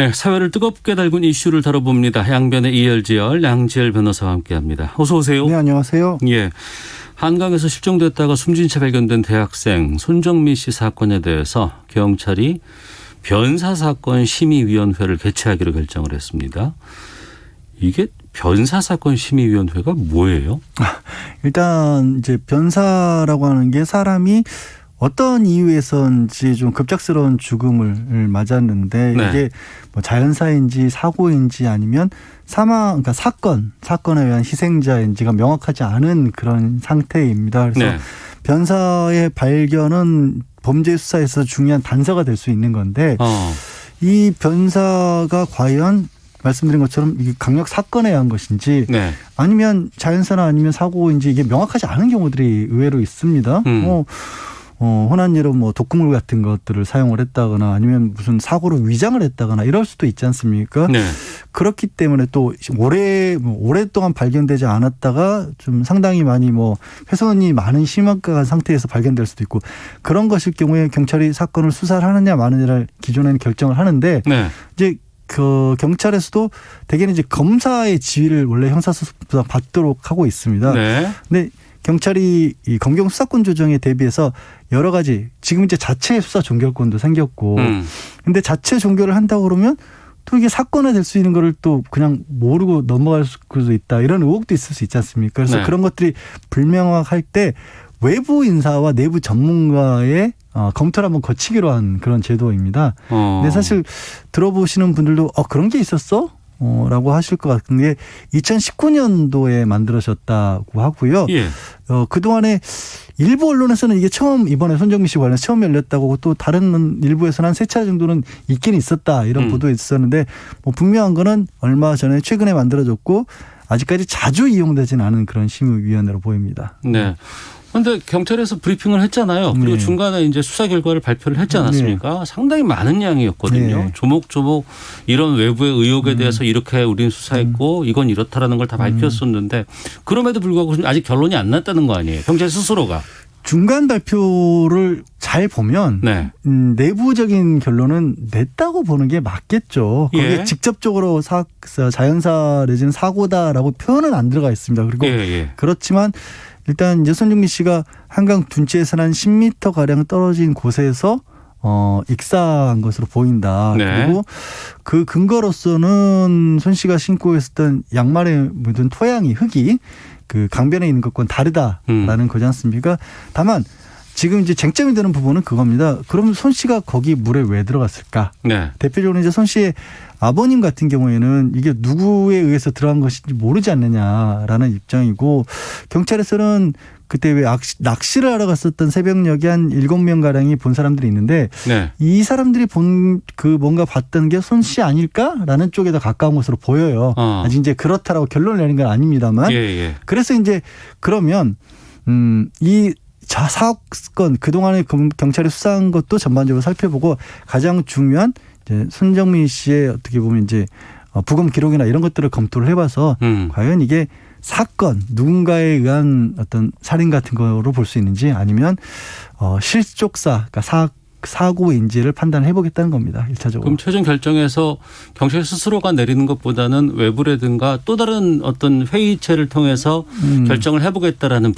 네, 사회를 뜨겁게 달군 이슈를 다뤄봅니다. 양변의 이열지열, 양지열 변호사와 함께합니다. 어서 오세요. 네, 안녕하세요. 예, 한강에서 실종됐다가 숨진 채 발견된 대학생 손정민 씨 사건에 대해서 경찰이 변사사건 심의위원회를 개최하기로 결정을 했습니다. 이게 변사사건 심의위원회가 뭐예요? 일단 이제 변사라고 하는 게 사람이 어떤 이유에서인지 좀 급작스러운 죽음을 맞았는데 네. 이게 뭐 자연사인지 사고인지 아니면 사망, 그러니까 사건에 의한 희생자인지가 명확하지 않은 그런 상태입니다. 그래서 네. 변사의 발견은 범죄 수사에서 중요한 단서가 될 수 있는 건데 이 변사가 과연 말씀드린 것처럼 이게 강력 사건에 의한 것인지 네. 아니면 자연사나 아니면 사고인지 이게 명확하지 않은 경우들이 의외로 있습니다. 흔한 예로 뭐 독극물 같은 것들을 사용을 했다거나 아니면 무슨 사고로 위장을 했다거나 이럴 수도 있지 않습니까? 네. 그렇기 때문에 또 오랫동안 발견되지 않았다가 좀 상당히 많이 뭐 훼손이 많은 심각한 상태에서 발견될 수도 있고 그런 것일 경우에 경찰이 사건을 수사를 하느냐 마느냐를 기존에는 결정을 하는데 네. 이제 그 경찰에서도 대개는 이제 검사의 지휘를 원래 형사소송보다 받도록 하고 있습니다. 네. 근데 경찰이 이 검경 수사권 조정에 대비해서 여러 가지 지금 이제 자체 수사 종결권도 생겼고 근데 자체 종결을 한다고 그러면 또 이게 사건화 될 수 있는 거를 또 그냥 모르고 넘어갈 수도 있다 이런 의혹도 있을 수 있지 않습니까? 그래서 네. 그런 것들이 불명확할 때 외부 인사와 내부 전문가의 검토를 한번 거치기로 한 그런 제도입니다. 근데 사실 들어보시는 분들도 그런 게 있었어? 라고 하실 것 같은데 2019년도에 만들어졌다고 하고요. 예. 그동안에 일부 언론에서는 이게 처음 이번에 손정민 씨 관련해서 처음 열렸다고 또 다른 일부에서는 한 3차례 정도는 있긴 있었다 이런 보도가 있었는데 뭐 분명한 거는 얼마 전에 최근에 만들어졌고 아직까지 자주 이용되지는 않은 그런 심의위원회로 보입니다. 네. 그런데 경찰에서 브리핑을 했잖아요. 그리고 네. 중간에 이제 수사 결과를 발표를 했지 않았습니까? 네. 상당히 많은 양이었거든요. 네. 조목조목 이런 외부의 의혹에 대해서 이렇게 우리는 수사했고 이건 이렇다라는 걸 다 밝혔었는데 그럼에도 불구하고 아직 결론이 안 났다는 거 아니에요. 경찰 스스로가. 중간 발표를 잘 보면 네. 내부적인 결론은 냈다고 보는 게 맞겠죠. 거기에 예. 직접적으로 자연사 내지는 사고다라고 표현은 안 들어가 있습니다. 그리고 그렇지만 일단 이제 손정민 씨가 한강 둔치에서 한 10m 가량 떨어진 곳에서 익사한 것으로 보인다. 네. 그리고 그 근거로서는 손 씨가 신고 있었던 양말에 묻은 토양이 흙이 그 강변에 있는 것과는 다르다라는 거지 않습니까? 다만 지금 이제 쟁점이 되는 부분은 그겁니다. 그럼 손 씨가 거기 물에 왜 들어갔을까? 네. 대표적으로 이제 손 씨의 아버님 같은 경우에는 이게 누구에 의해서 들어간 것인지 모르지 않느냐라는 입장이고 경찰에서는 그때 왜 낚시를 하러 갔었던 새벽녘에 한 7명가량이 본 사람들이 있는데 네. 이 사람들이 본 그 뭔가 봤던 게 손 씨 아닐까라는 쪽에 더 가까운 것으로 보여요. 아직 이제 그렇다라고 결론을 내는 건 아닙니다만. 그래서 이제 그러면 이 사건 그동안에 경찰이 수사한 것도 전반적으로 살펴보고 가장 중요한 이제 손정민 씨의 어떻게 보면 이제 부검 기록이나 이런 것들을 검토를 해봐서 과연 이게 사건 누군가에 의한 어떤 살인 같은 거로 볼 수 있는지 아니면 실족사 그러니까 사고인지를 판단해 보겠다는 겁니다. 1차적으로. 그럼 최종 결정에서 경찰 스스로가 내리는 것보다는 외부라든가 또 다른 어떤 회의체를 통해서 결정을 해보겠다라는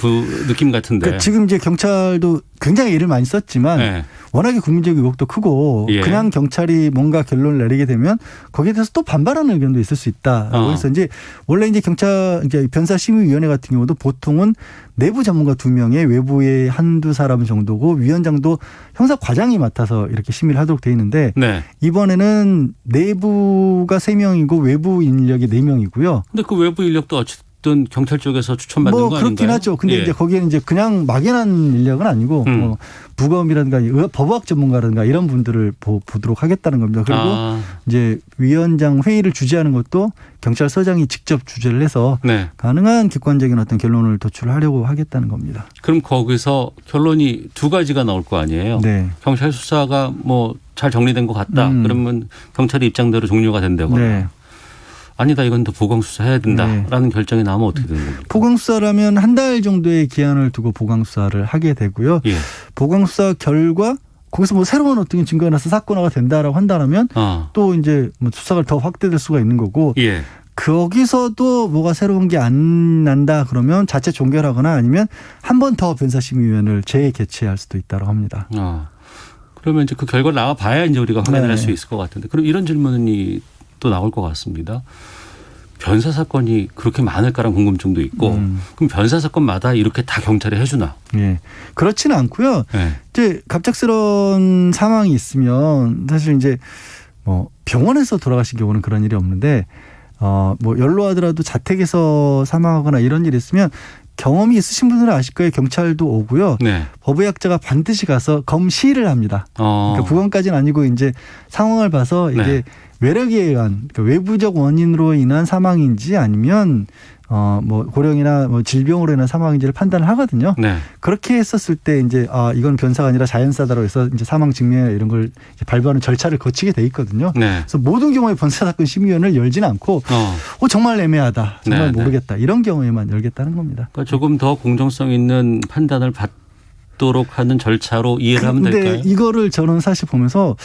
느낌 같은데. 그러니까 지금 이제 경찰도 굉장히 애를 많이 썼지만 네. 워낙에 국민적 의혹도 크고 그냥 경찰이 뭔가 결론을 내리게 되면 거기에 대해서 또 반발하는 의견도 있을 수 있다라고 해서 이제 원래 이제 경찰 이제 변사심의위원회 같은 경우도 보통은 내부 전문가 2명에 외부의 한두 사람 정도고 위원장도 형사 과장이 맡아서 이렇게 심의를 하도록 돼 있는데 네. 이번에는 내부가 3명이고 외부 인력이 4명이고요. 근데 그 외부 인력도 어쨌든 경찰 쪽에서 추천받는 거 아닌가요? 그렇긴 하죠. 근데 이제 거기에는 이제 그냥 막연한 인력은 아니고 뭐 부검이라든가 법학 전문가라든가 이런 분들을 보도록 하겠다는 겁니다. 그리고 이제 위원장 회의를 주재하는 것도 경찰서장이 직접 주재를 해서 가능한 객관적인 어떤 결론을 도출하려고 하겠다는 겁니다. 그럼 거기서 결론이 2가지가 나올 거 아니에요? 네. 경찰 수사가 뭐 잘 정리된 것 같다. 그러면 경찰의 입장대로 종료가 된다거나. 네. 아니다 이건 더 보강수사해야 된다라는 결정이 나오면 어떻게 되는 겁니까? 보강수사라면 한 달 정도의 기한을 두고 보강수사를 하게 되고요. 보강수사 결과 거기서 뭐 새로운 어떤 증거가 나서 사건화가 된다라고 한다면 또 이제 뭐 수사가 더 확대될 수가 있는 거고 예. 거기서도 뭐가 새로운 게 안 난다 그러면 자체 종결하거나 아니면 한 번 더 변사심의위원회를 재개최할 수도 있다고 합니다. 그러면 이제 그 결과를 나와 봐야 이제 우리가 확인할 네. 수 있을 것 같은데 그럼 이런 질문이 또 나올 것 같습니다. 변사 사건이 그렇게 많을까라는 궁금증도 있고 그럼 변사 사건마다 이렇게 다 경찰이 해주나? 예, 그렇지는 않고요. 네. 이제 갑작스러운 상황이 있으면 사실 이제 뭐 병원에서 돌아가신 경우는 그런 일이 없는데 뭐 연로하더라도 자택에서 사망하거나 이런 일이 있으면 경험이 있으신 분들은 아실 거예요. 경찰도 오고요. 네. 법의학자가 반드시 가서 검시를 합니다. 그러니까 부검까지는 아니고 이제 상황을 봐서 이게 네. 외력에 의한 그러니까 외부적 원인으로 인한 사망인지 아니면 뭐 고령이나 뭐 질병으로 인한 사망인지를 판단을 하거든요. 네. 그렇게 했었을 때 이제 이건 변사가 아니라 자연사다로 해서 이제 사망 증명 이런 걸 이제 발부하는 절차를 거치게 돼 있거든요. 네. 그래서 모든 경우에 변사 사건 심의위원회를 열지는 않고 정말 애매하다, 정말 네. 모르겠다 이런 경우에만 열겠다는 겁니다. 그러니까 조금 더 공정성 있는 판단을 받도록 하는 절차로 이해를 하면 될까요? 근데 이거를 저는 사실 보면서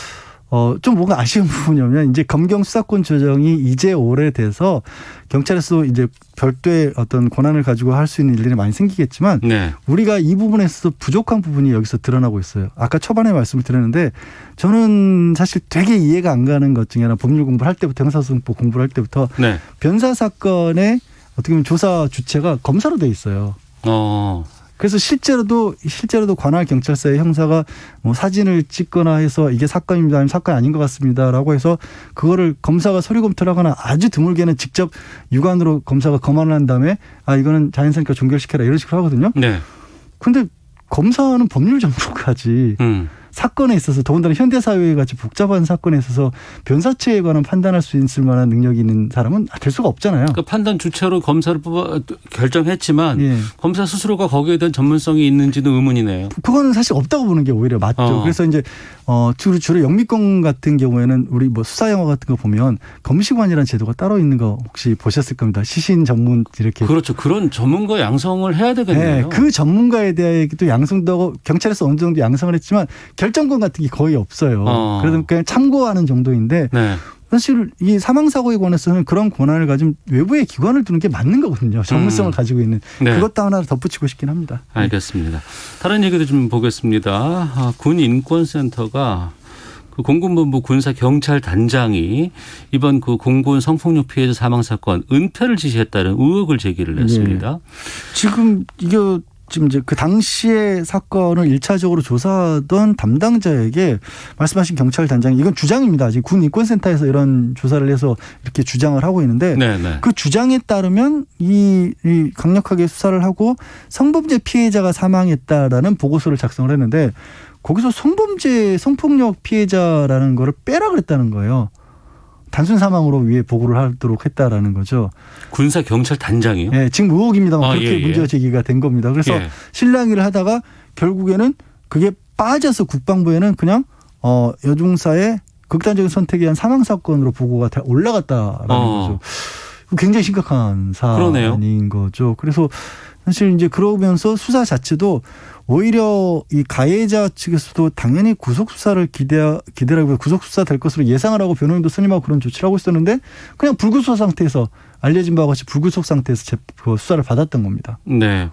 좀 뭔가 아쉬운 부분이냐면 이제 검경 수사권 조정이 이제 오래돼서 경찰에서 이제 별도의 어떤 권한을 가지고 할 수 있는 일들이 많이 생기겠지만 네. 우리가 이 부분에서 부족한 부분이 여기서 드러나고 있어요. 아까 초반에 말씀을 드렸는데 저는 사실 되게 이해가 안 가는 것 중에 하나 법률 공부를 할 때부터 형사소송법 공부를 할 때부터 네. 변사 사건의 어떻게 보면 조사 주체가 검사로 돼 있어요. 그래서 실제로도 관할 경찰서의 형사가 뭐 사진을 찍거나 해서 이게 사건입니다, 아니면 사건이 아닌 것 같습니다라고 해서 그거를 검사가 서류 검토를 하거나 아주 드물게는 직접 육안으로 검사가 검안을 한 다음에 이거는 자연스러니까 종결시켜라 이런 식으로 하거든요. 네. 근데 검사는 법률 전문가지. 사건에 있어서 더군다나 현대사회에 같이 복잡한 사건에 있어서 변사체에 관한 판단할 수 있을 만한 능력이 있는 사람은 될 수가 없잖아요. 그러니까 판단 주체로 검사를 뽑아 결정했지만 예. 검사 스스로가 거기에 대한 전문성이 있는지는 의문이네요. 그거는 사실 없다고 보는 게 오히려 맞죠. 그래서 이제 주로 영미권 같은 경우에는 우리 뭐 수사 영화 같은 거 보면 검시관이라는 제도가 따로 있는 거 혹시 보셨을 겁니다. 시신 전문 이렇게. 그렇죠. 그런 전문가 양성을 해야 되겠네요. 네, 그 전문가에 대해도 양성도 하고 경찰에서 어느 정도 양성을 했지만 결정권 같은 게 거의 없어요. 그래서 그냥 참고하는 정도인데 네. 사실 이 사망사고에 관해서는 그런 권한을 가진 외부의 기관을 두는 게 맞는 거거든요. 전문성을 가지고 있는. 네. 그것도 하나 덧붙이고 싶긴 합니다. 알겠습니다. 다른 얘기도 좀 보겠습니다. 군인권센터가 그 공군본부 군사경찰단장이 이번 그 공군 성폭력 피해자 사망 사건 은폐를 지시했다는 의혹을 제기를 했습니다. 네. 지금 이제 그 당시에 사건을 1차적으로 조사하던 담당자에게 말씀하신 경찰단장이 이건 주장입니다. 아직 군인권센터에서 이런 조사를 해서 이렇게 주장을 하고 있는데 네네. 그 주장에 따르면 이 강력하게 수사를 하고 성범죄 피해자가 사망했다라는 보고서를 작성을 했는데 거기서 성폭력 피해자라는 거를 빼라 그랬다는 거예요. 단순 사망으로 위에 보고를 하도록 했다라는 거죠. 군사 경찰 단장이요? 네, 지금 의혹입니다만 그렇게 예. 문제가 제기가 된 겁니다. 그래서 예. 실랑이를 하다가 결국에는 그게 빠져서 국방부에는 그냥 여중사의 극단적인 선택에 의한 사망 사건으로 보고가 올라갔다라는 거죠. 굉장히 심각한 사안인 거죠. 그래서 사실 이제 그러면서 수사 자체도 오히려 이 가해자 측에서도 당연히 구속 수사를 기대라고 구속 수사 될 것으로 예상을 하고 변호인도 선임하고 그런 조치를 하고 있었는데 그냥 불구속 상태에서 알려진 바와 같이 불구속 상태에서 수사를 받았던 겁니다. 네.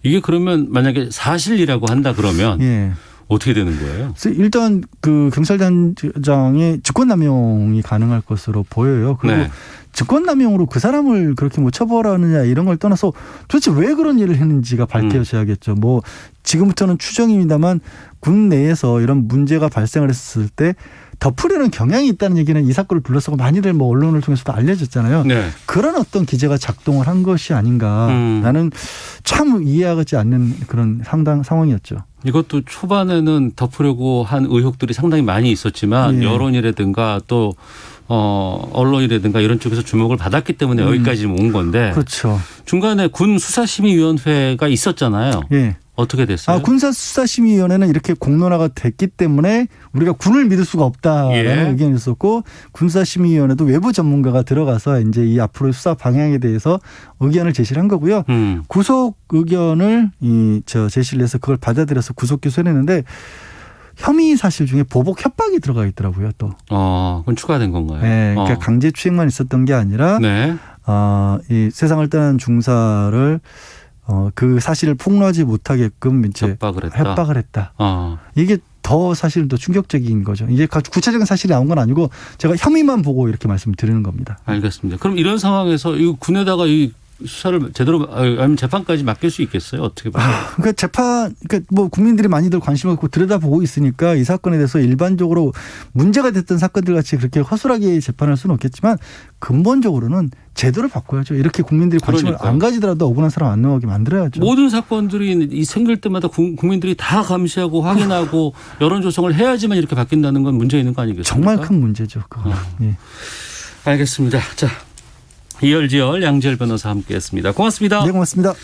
이게 그러면 만약에 사실이라고 한다 그러면 예. 어떻게 되는 거예요? 일단 그 경찰단장의 직권남용이 가능할 것으로 보여요. 그리고 네. 직권남용으로 그 사람을 그렇게 뭐 처벌하느냐 이런 걸 떠나서 도대체 왜 그런 일을 했는지가 밝혀져야겠죠. 뭐 지금부터는 추정입니다만 군 내에서 이런 문제가 발생을 했을 때 덮으려는 경향이 있다는 얘기는 이 사건을 둘러싸고 많이들 뭐 언론을 통해서도 알려졌잖아요. 네. 그런 어떤 기제가 작동을 한 것이 아닌가. 나는 참 이해하지 않는 그런 상황이었죠. 이것도 초반에는 덮으려고 한 의혹들이 상당히 많이 있었지만 예. 여론이라든가 또 언론이라든가 이런 쪽에서 주목을 받았기 때문에 여기까지 온 건데 그렇죠. 중간에 군 수사심의위원회가 있었잖아요. 예. 어떻게 됐어요? 군사수사심의위원회는 이렇게 공론화가 됐기 때문에 우리가 군을 믿을 수가 없다라는 예. 의견이 있었고 군사심의위원회도 외부 전문가가 들어가서 이제 이 앞으로의 수사 방향에 대해서 의견을 제시를 한 거고요. 구속 의견을 제시를 해서 그걸 받아들여서 구속 기소했는데 혐의 사실 중에 보복 협박이 들어가 있더라고요. 또. 그건 추가된 건가요? 네, 그러니까 강제추행만 있었던 게 아니라 네. 이 세상을 떠난 중사를 그 사실을 폭로하지 못하게끔 이제 협박을 했다. 이게 더 사실 더 충격적인 거죠. 이게 구체적인 사실이 나온 건 아니고 제가 혐의만 보고 이렇게 말씀드리는 겁니다. 알겠습니다. 그럼 이런 상황에서 이 군에다가 이 수사를 제대로 아니면 재판까지 맡길 수 있겠어요? 어떻게 봐요? 그러니까 그러니까 뭐 국민들이 많이들 관심을 갖고 들여다보고 있으니까 이 사건에 대해서 일반적으로 문제가 됐던 사건들 같이 그렇게 허술하게 재판할 수는 없겠지만 근본적으로는 제도를 바꿔야죠. 이렇게 국민들이 관심을 안 가지더라도 억울한 사람 안 나오게 만들어야죠. 모든 사건들이 생길 때마다 국민들이 다 감시하고 확인하고 여론 조성을 해야지만 이렇게 바뀐다는 건 문제 있는 거 아니겠습니까? 정말 큰 문제죠. 예. 알겠습니다. 자, 이열지열 양지열 변호사 함께했습니다. 고맙습니다. 네, 고맙습니다.